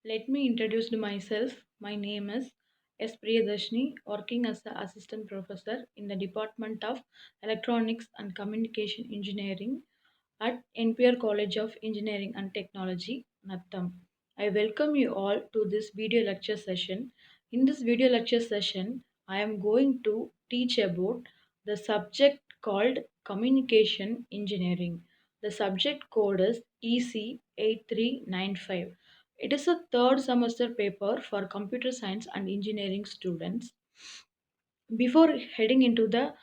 Let me introduce myself. My name is S. Priyadashni, working as an assistant professor in the Department of Electronics and Communication Engineering at NPR College of Engineering and Technology, NATAM. I welcome you all to this video lecture session. In this video lecture session, I am going to teach about the subject called Communication Engineering. The subject code is EC8395. It is a third semester paper for computer science and engineering students. Before heading into the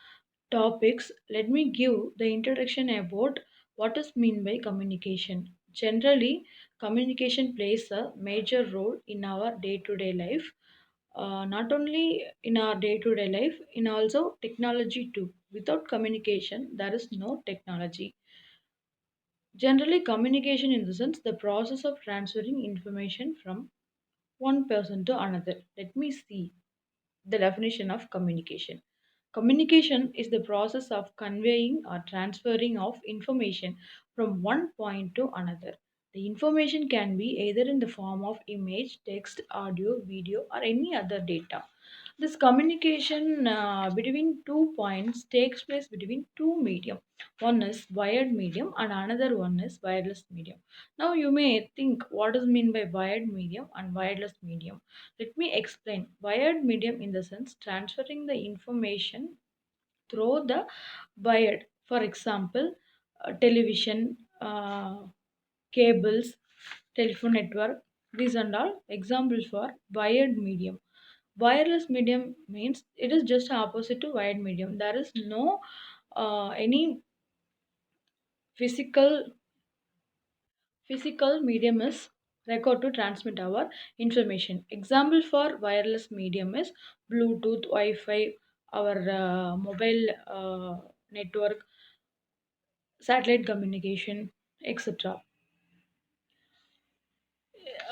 topics, let me give the introduction about what is meant by communication. Generally, communication plays a major role in our day-to-day life. Not only in our day-to-day life, in also technology too. Without communication, there is no technology. Generally, communication in the sense the process of transferring information from one person to another. Let me see the definition of communication. Communication is the process of conveying or transferring of information from one point to another. The information can be either in the form of image, text, audio, video, or any other data. This communication between two points takes place between two medium. One is wired medium and another one is wireless medium. Now you may think what is mean by wired medium and wireless medium. Let me explain. Wired medium in the sense transferring the information through the wired. For example, television, cables, telephone network. These and all examples for wired medium. Wireless medium means it is just opposite to wired medium. There is no any physical medium is required to transmit our information. Example for wireless medium is Bluetooth, Wi-Fi, our mobile network, satellite communication, etc.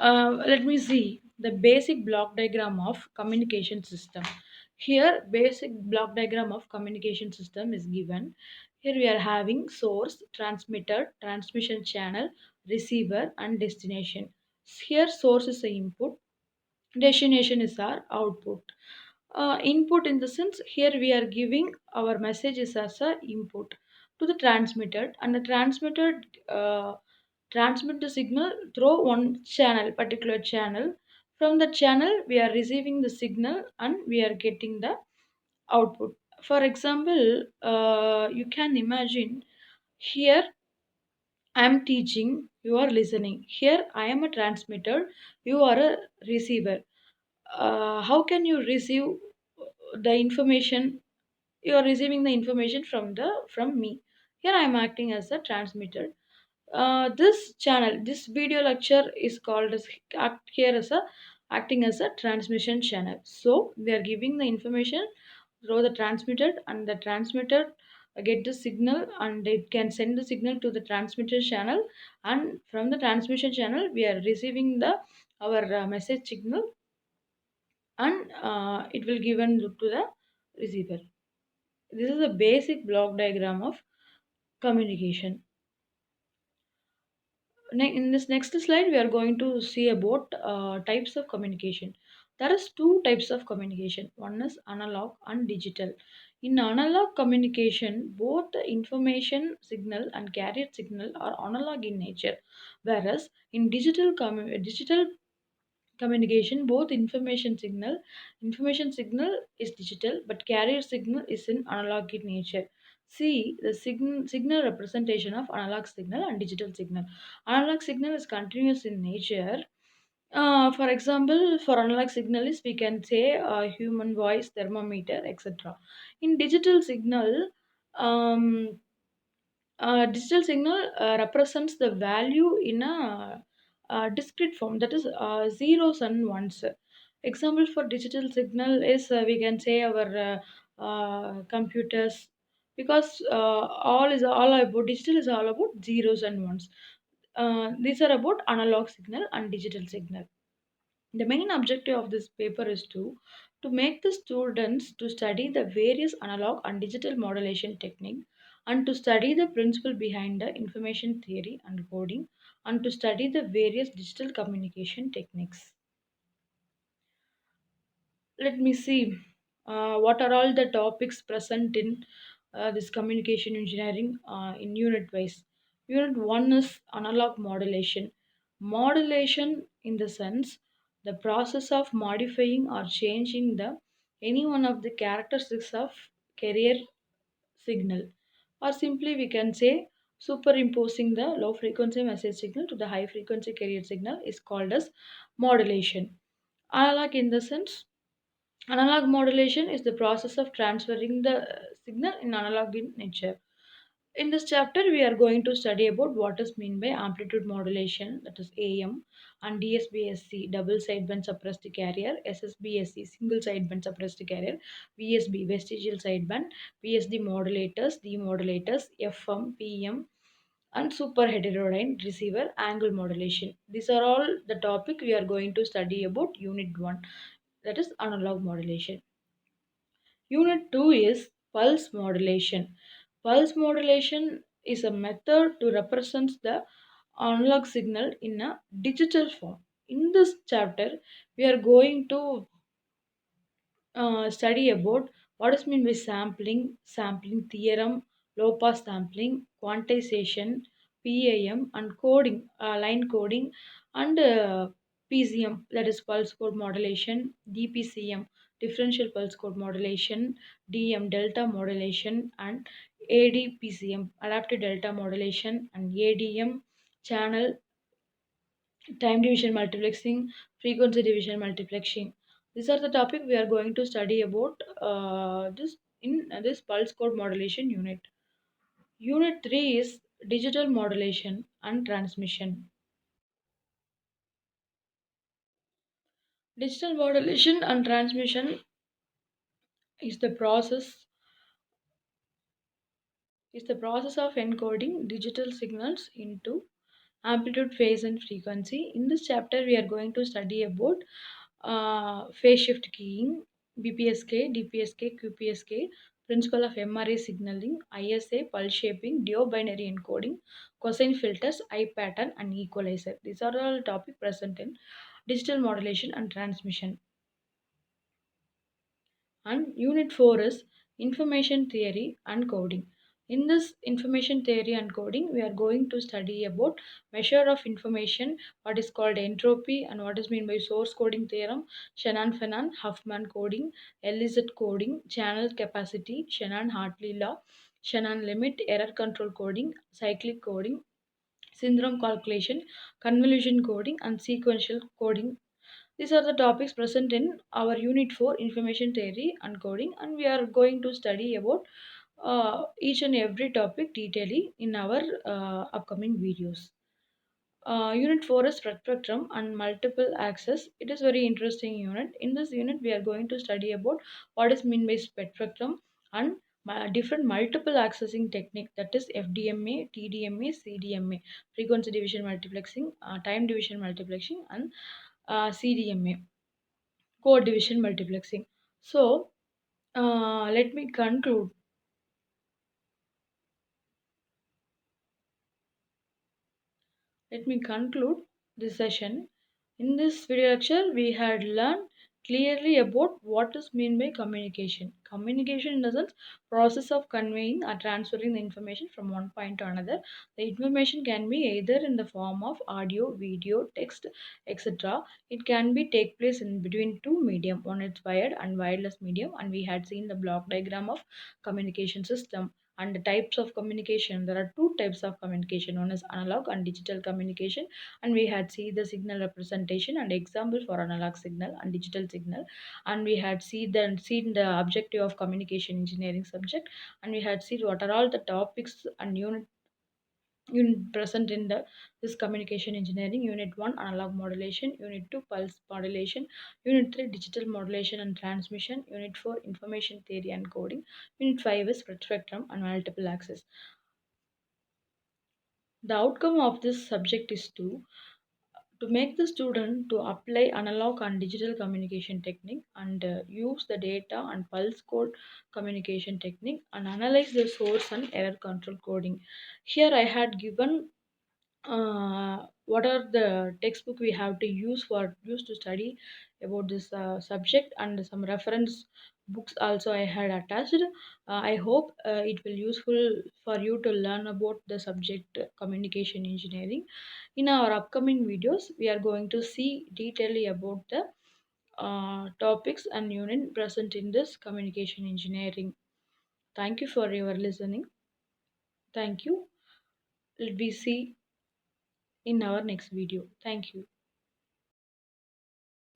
Let me see the basic block diagram of communication system. Here basic block diagram of communication system is given. Here we are having source, transmitter, transmission channel, receiver and destination. Here source is the input, destination is our output. Input in the sense here we are giving our messages as a input to the transmitter, and the transmitter transmit the signal through one channel, particular channel. From the channel we are receiving the signal and we are getting the output. For example, you can imagine here I am teaching, you are listening. Here I am a transmitter, you are a receiver. How can you receive the information? You are receiving the information from me. Here I am acting as a transmitter. This channel, this video lecture is called as act here as a acting as a transmission channel. So we are giving the information through the transmitter, and the transmitter get the signal and it can send the signal to the transmitter channel, and from the transmission channel we are receiving the our message signal, and it will given to the receiver. This is a basic block diagram of communication. In this next slide, we are going to see about types of communication. There is two types of communication. One is analog and digital. In analog communication, both the information signal and carrier signal are analog in nature, whereas in digital communication, both information signal is digital but carrier signal is in analog in nature. See the signal representation of analog signal and digital signal. Analog signal is continuous in nature. For example, for analog signal is we can say human voice, thermometer, etc. In digital signal represents the value in a discrete form, that is zeros and ones. Example for digital signal is we can say our computers, because all about digital is all about zeros and ones. These are about analog signal and digital signal. The main objective of this paper is to make the students to study the various analog and digital modulation technique, and to study the principle behind the information theory and coding, and to study the various digital communication techniques. Let me see what are all the topics present in this communication engineering in unit wise. Unit 1 is analog modulation. Modulation in the sense the process of modifying or changing the any one of the characteristics of carrier signal, or simply we can say superimposing the low frequency message signal to the high frequency carrier signal is called as modulation. Analog in the sense, analog modulation is the process of transferring the signal in analog in nature. In this chapter, we are going to study about what is meant by amplitude modulation, that is AM, and DSBSC, double sideband suppressed carrier, SSBSC, single sideband suppressed carrier, VSB, vestigial sideband, VSD modulators, demodulators, FM, PM, and super heterodyne receiver angle modulation. These are all the topic we are going to study about Unit 1, that is analog modulation. Unit 2 is pulse modulation. Pulse modulation is a method to represent the analog signal in a digital form. In this chapter, we are going to study about what is meant by sampling, sampling theorem, low pass sampling, quantization, PAM, and coding, line coding, and PCM, that is pulse code modulation, DPCM, differential pulse code modulation, DM, delta modulation, and ADPCM, adaptive delta modulation, and ADM, channel time division multiplexing, frequency division multiplexing. These are the topic we are going to study about this in this pulse code modulation unit. Unit 3 is digital modulation and transmission. Digital modulation and transmission is the process of encoding digital signals into amplitude, phase, and frequency. In this chapter, we are going to study about phase shift keying, BPSK, DPSK, QPSK, principle of MRA signaling, ISA, pulse shaping, duo-binary encoding, cosine filters, I pattern, and equalizer. These are all topic present in digital modulation and transmission. And unit 4 is information theory and coding. In this information theory and coding, we are going to study about measure of information, what is called entropy, and what is meant by source coding theorem, Shannon-Fennan, Huffman coding, LZ coding, channel capacity, Shannon-Hartley law, Shannon limit, error control coding, cyclic coding, syndrome calculation, convolution coding, and sequential coding. These are the topics present in our Unit 4 Information Theory and Coding, and we are going to study about each and every topic detailedly in our upcoming videos. Unit 4 is spectrum and multiple access. It is very interesting unit. In this unit, we are going to study about what is meant by spectrum and different multiple accessing technique, that is FDMA, TDMA, CDMA, frequency division multiplexing, time division multiplexing, and CDMA, code division multiplexing. So, let me conclude. Let me conclude this session. In this video lecture, we had learned clearly about what is meant by communication. Communication in the sense process of conveying or transferring the information from one point to another. The information can be either in the form of audio, video, text, etc. It can be take place in between two medium. One is wired and wireless medium, and we had seen the block diagram of communication system and the types of communication. There are two types of communication, one is analog and digital communication, and we had seen the signal representation and example for analog signal and digital signal, and we had seen the objective of communication engineering subject, and we had seen what are all the topics and unit present in the this communication engineering. Unit 1 analog modulation, unit 2 pulse modulation, unit 3 digital modulation and transmission, unit 4 information theory and coding, unit 5 is spectrum and multiple access. The outcome of this subject is to make the student to apply analog and digital communication technique, and use the data and pulse code communication technique, and analyze the source and error control coding. Here I had given what are the textbook we have to use to study about this subject, and some reference books also I had attached. I hope it will useful for you to learn about the subject communication engineering. In our upcoming videos we are going to see detailedly about the topics and unit present in this communication engineering. Thank you for your listening. Thank you. We see in our next video. Thank you.